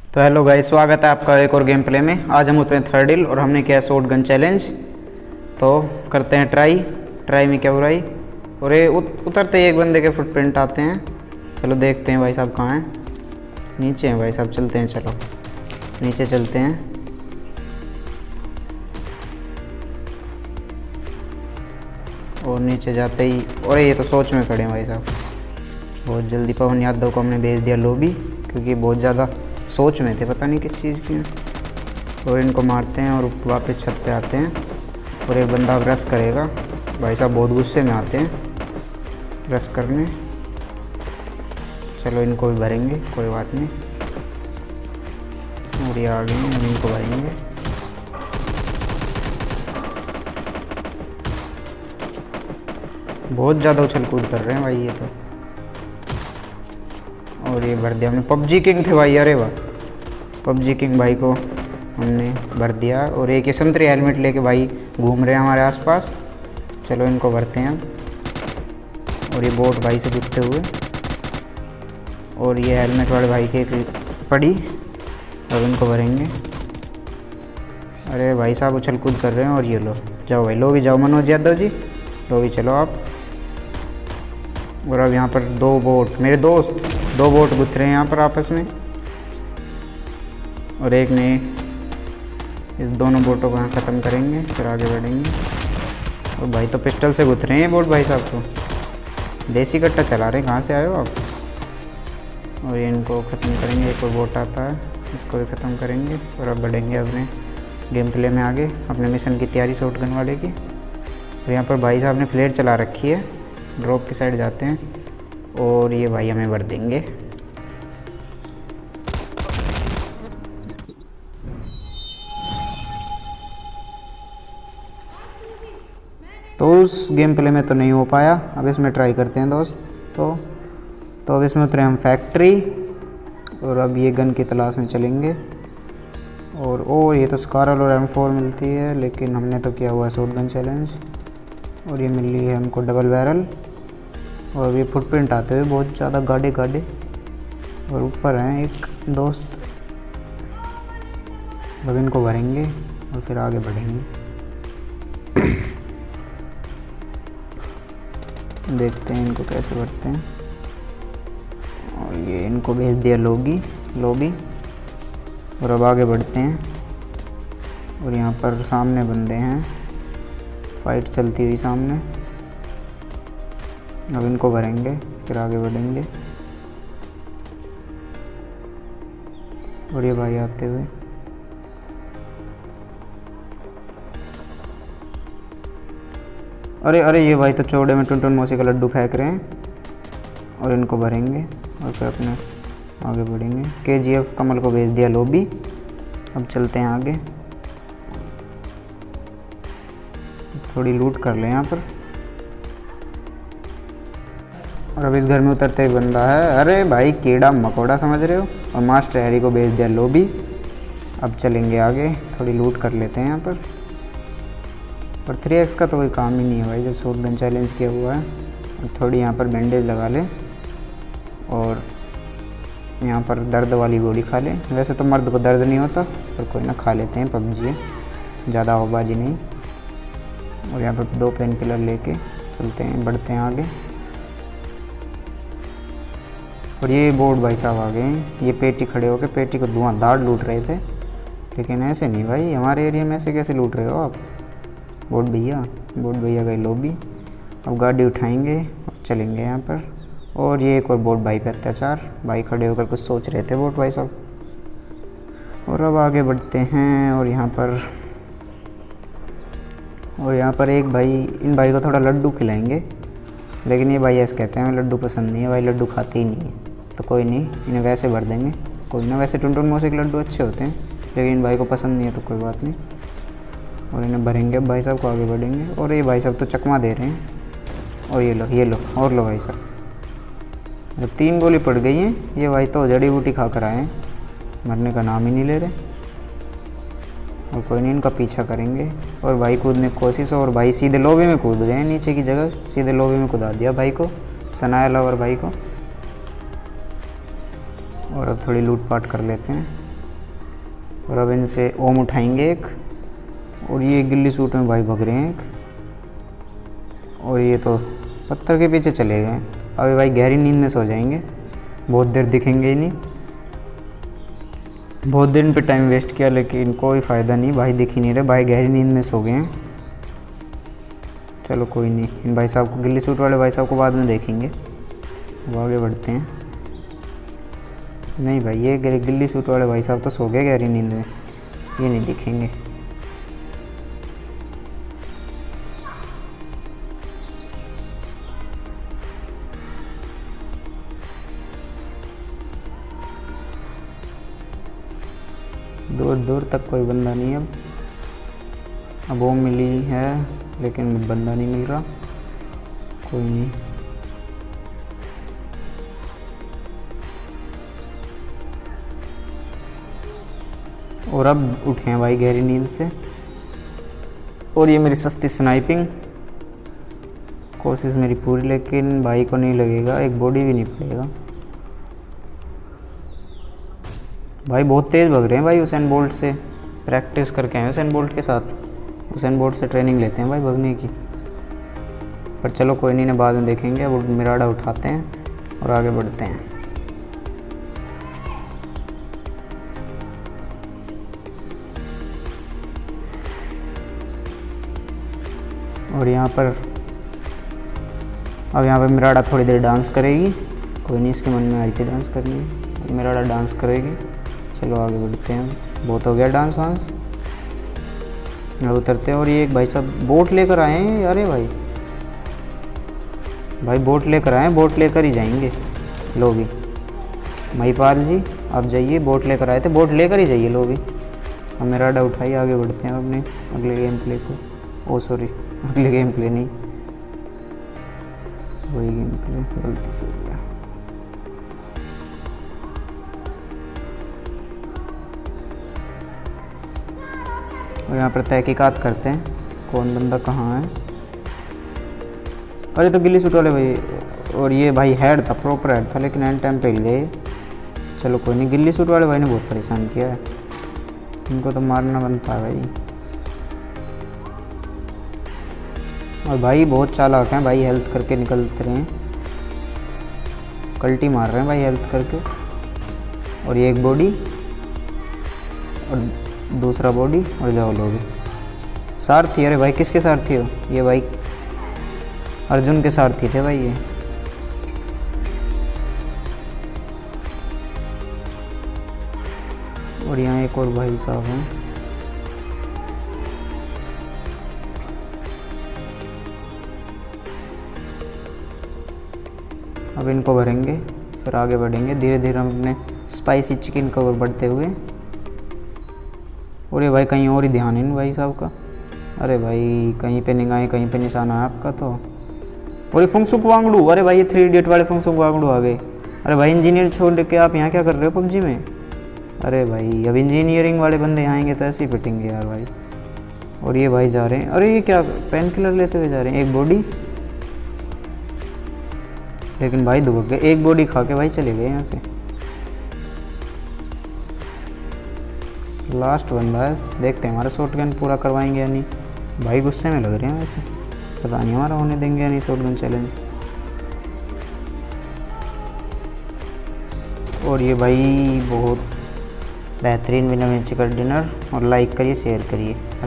तो hello guys, स्वागत है आपका एक और गेम प्ले में। आज हम उतरे हैं थर्ड हिल और हमने किया है शॉट गन चैलेंज। तो करते हैं ट्राई में क्या बुराई। और ये उतरते ही एक बंदे के फुटप्रिंट आते हैं। चलो देखते हैं भाई साहब कहाँ हैं। नीचे हैं भाई साहब, चलते हैं, चलो नीचे चलते हैं। और नीचे जाते ही, और ये तो सोच में खड़े हैं भाई साहब। बहुत जल्दी पवन यादव को हमने भेज दिया लॉबी, क्योंकि बहुत ज़्यादा सोच में थे, पता नहीं किस चीज़ की। और इनको मारते हैं और वापस छत पे आते हैं। और एक बंदा अब रश करेगा। भाई साहब बहुत गुस्से में आते हैं रश करने। चलो इनको भी भरेंगे, कोई बात नहीं। और ये आ गए हैं, इनको भरेंगे। बहुत ज़्यादा उछल कूद कर रहे हैं भाई ये तो। और ये भर दिया हमने। पबजी किंग थे भाई, अरे वाह, पबजी किंग भाई को हमने भर दिया। और एक ये संतरी हेलमेट लेके भाई घूम रहे हैं हमारे आसपास। चलो इनको भरते हैं अब। और ये बोट भाई से जुटते हुए। और ये हेलमेट वाले भाई की एक पड़ी, अब इनको भरेंगे। अरे भाई साहब उछल कूद कर रहे हैं। और ये लो, जाओ भाई, लो भी जाओ मनोज यादव जी, लो भी चलो आप। और अब यहाँ पर दो बोट, मेरे दोस्त दो बोट गुथ रहे हैं यहाँ पर आपस में। और एक ने इस दोनों बोटों को यहाँ ख़त्म करेंगे, फिर आगे बढ़ेंगे। और भाई तो पिस्टल से गुथ रहे हैं बोट भाई साहब तो। देसी कट्टा चला रहे हैं, कहाँ से आए हो आप। और ये इनको ख़त्म करेंगे। एक और बोट आता है, इसको भी ख़त्म करेंगे। और अब बढ़ेंगे अपने गेम प्ले में आगे, अपने मिशन की तैयारी शॉट गन वाले की। और यहाँ पर भाई साहब ने फ्लेयर चला रखी है। ड्रॉप की साइड जाते हैं और ये भाई हमें भर देंगे। तो उस गेम प्ले में तो नहीं हो पाया, अब इसमें ट्राई करते हैं दोस्त। तो अब इसमें उतरे हम फैक्ट्री। और अब ये गन की तलाश में चलेंगे। और ये तो स्कारल और M4 मिलती है, लेकिन हमने तो किया हुआ है शॉट गन चैलेंज। और ये मिल रही है हमको डबल बैरल। और ये फुटप्रिंट आते हुए बहुत ज़्यादा गाढ़े। और ऊपर हैं एक दोस्त, अब इनको भरेंगे और फिर आगे बढ़ेंगे। देखते हैं इनको कैसे भरते हैं। और ये इनको भेज दिया लॉबी। और अब आगे बढ़ते हैं। और यहाँ पर सामने बंदे हैं, फाइट चलती हुई सामने। अब इनको भरेंगे, फिर आगे बढ़ेंगे। और ये भाई आते हुए, अरे ये भाई तो चौड़े में टुनटुन मौसी का लड्डू फेंक रहे हैं। और इनको भरेंगे और फिर अपने आगे बढ़ेंगे। KGF कमल को भेज दिया लॉबी। अब चलते हैं आगे, थोड़ी लूट कर लें यहाँ पर। और अब इस घर में उतरते ही बंदा है, अरे भाई कीड़ा मकोड़ा समझ रहे हो। और मास्टर हैरी को भेज दिया लॉबी। अब चलेंगे आगे, थोड़ी लूट कर लेते हैं यहाँ पर। और 3x का तो कोई काम ही नहीं है भाई, जब शॉट गन चैलेंज किया हुआ है। और थोड़ी यहाँ पर बैंडेज लगा लें और यहाँ पर दर्द वाली गोली खा लें। वैसे तो मर्द को दर्द नहीं होता, पर कोई ना, खा लेते हैं, पबजी है, ज़्यादा आवाबाजी नहीं। और यहाँ पर 2 पेन किलर लेके चलते हैं, बढ़ते हैं आगे। और ये बोर्ड भाई साहब आ गए हैं। ये पेटी खड़े होकर पेटी को धुआंधार लूट रहे थे, लेकिन ऐसे नहीं भाई, हमारे एरिया में ऐसे कैसे लूट रहे हो आप। बोर्ड भैया गए लॉबी। अब गाड़ी उठाएंगे और चलेंगे यहाँ पर। और ये एक और बोट भाई पे अत्याचार, भाई खड़े होकर कुछ सोच रहे थे बोट भाई साहब। और अब आगे बढ़ते हैं। और यहाँ पर एक भाई, इन भाई को थोड़ा लड्डू खिलाएंगे, लेकिन ये भाई ऐसे कहते हैं हमें लड्डू पसंद नहीं है, भाई लड्डू खाते ही नहीं है। तो कोई नहीं, इन्हें वैसे भर देंगे, कोई ना। वैसे टुनटुन मौसी के लड्डू अच्छे होते हैं, लेकिन इन भाई को पसंद नहीं है तो कोई बात नहीं। और इन्हें भरेंगे, अब भाई साहब को आगे बढ़ेंगे। और ये भाई साहब तो चकमा दे रहे हैं। और ये लो और लो भाई साहब। जब 3 गोली पड़ गई हैं, ये भाई तो जड़ी बूटी खा कर आए हैं, मरने का नाम ही नहीं ले रहे। और कोई नहीं, इनका पीछा करेंगे। और भाई कूदने की कोशिश, और भाई सीधे लॉबी में कूद गए, नीचे की जगह सीधे लॉबी में कूदा दिया भाई को, सनाया लवर भाई को। और अब थोड़ी लूट पाट कर लेते हैं। और अब इनसे ओम उठाएंगे एक, और ये गिल्ली सूट में भाई भग रहे हैं एक, और ये तो पत्थर के पीछे चले गए। अभी भाई गहरी नींद में सो जाएंगे, बहुत देर दिखेंगे ही नहीं। बहुत देर इन पे टाइम वेस्ट किया लेकिन कोई फ़ायदा नहीं, भाई दिख ही नहीं रहे, भाई गहरी नींद में सो गए हैं। चलो कोई नहीं, इन भाई साहब को, गिल्ली सूट वाले भाई साहब को बाद में देखेंगे। अब आगे बढ़ते हैं। नहीं भाई, ये गिल्ली सूट वाले भाई साहब तो सो गए गहरी नींद में, ये नहीं दिखेंगे। दूर दूर तक कोई बंदा नहीं है। अब वो मिली है लेकिन बंदा नहीं मिल रहा। कोई नहीं, और अब उठे हैं भाई गहरी नींद से। और ये मेरी सस्ती स्नाइपिंग, कोशिश मेरी पूरी, लेकिन भाई को नहीं लगेगा, एक बॉडी भी नहीं पड़ेगा। भाई बहुत तेज़ भाग रहे हैं भाई, उसेन बोल्ट से प्रैक्टिस करके आए, उसेन बोल्ट के साथ, उसेन बोल्ट से ट्रेनिंग लेते हैं भाई भागने की। पर चलो कोई नहीं, बाद में देखेंगे। अब मिराडा उठाते हैं और आगे बढ़ते हैं। और यहाँ पर अब यहाँ पर मिराडा थोड़ी देर डांस करेगी। कोई नहीं, इसके मन में आई थी डांस करनी, मिराडा डांस करेगी। चलो आगे बढ़ते हैं, बहुत हो गया डांस वांस, अब उतरते हैं। और ये एक भाई साहब बोट लेकर आए हैं। अरे भाई बोट लेकर आए हैं, बोट लेकर ही जाएंगे। लो भी महिपाल जी, आप जाइए, बोट लेकर आए थे, बोट लेकर ही जाइए। लो भी, हम मिराडा उठाइए, आगे बढ़ते हैं अपने अगले गेम प्ले को। ओ सॉरी, अगले गेम प्ले नहीं, वही गेम प्ले, गलती से हो गया। और यहाँ पर तहकीकात करते हैं कौन बंदा कहाँ है। अरे तो गिल्ली सूट वाले भाई, और ये भाई हेड था, प्रॉपर हेड था, लेकिन एंड टाइम पे हिल गए। चलो कोई नहीं, गिल्ली सूट वाले भाई ने बहुत परेशान किया है, इनको तो मारना बनता है भाई। और भाई बहुत चालाक हैं भाई, हेल्थ करके निकलते रहे हैं, कल्टी मार रहे हैं भाई हेल्थ करके। और ये एक बॉडी और दूसरा बॉडी, और जाओ लोगे सारथी। अरे भाई किसके सारथी हो? ये भाई अर्जुन के सारथी थे भाई ये। और यहाँ एक और भाई साहब हैं। अब इनको भरेंगे, फिर आगे बढ़ेंगे धीरे धीरे हम अपने स्पाइसी चिकन को बढ़ते हुए। और ये भाई कहीं और ही ध्यान है इन भाई साहब का। अरे भाई कहीं पे निगाहें, कहीं पे निशाना है आपका तो। और ये फुंगसुक वांगडू, अरे भाई ये 3 इडियट वाले फुंगसुक वांगडू आ गए। अरे भाई इंजीनियर छोड़ के आप यहाँ क्या कर रहे हो पबजी में? अरे भाई अब इंजीनियरिंग वाले बंदे आएंगे तो ऐसे ही पिटेंगे यार भाई। और ये भाई जा रहे हैं, अरे ये क्या पेन किलर लेते हुए जा रहे हैं। एक बॉडी, लेकिन भाई दुबक गए, एक बॉडी खा के भाई चले गए यहाँ से। लास्ट बंदा है, देखते हैं हमारा शॉटगन पूरा करवाएंगे या नहीं। भाई गुस्से में लग रहे हैं वैसे, पता नहीं हमारा होने देंगे या नहीं शॉटगन चैलेंज। और ये भाई बहुत बेहतरीन विनर चिकन डिनर, और लाइक करिए, शेयर करिए।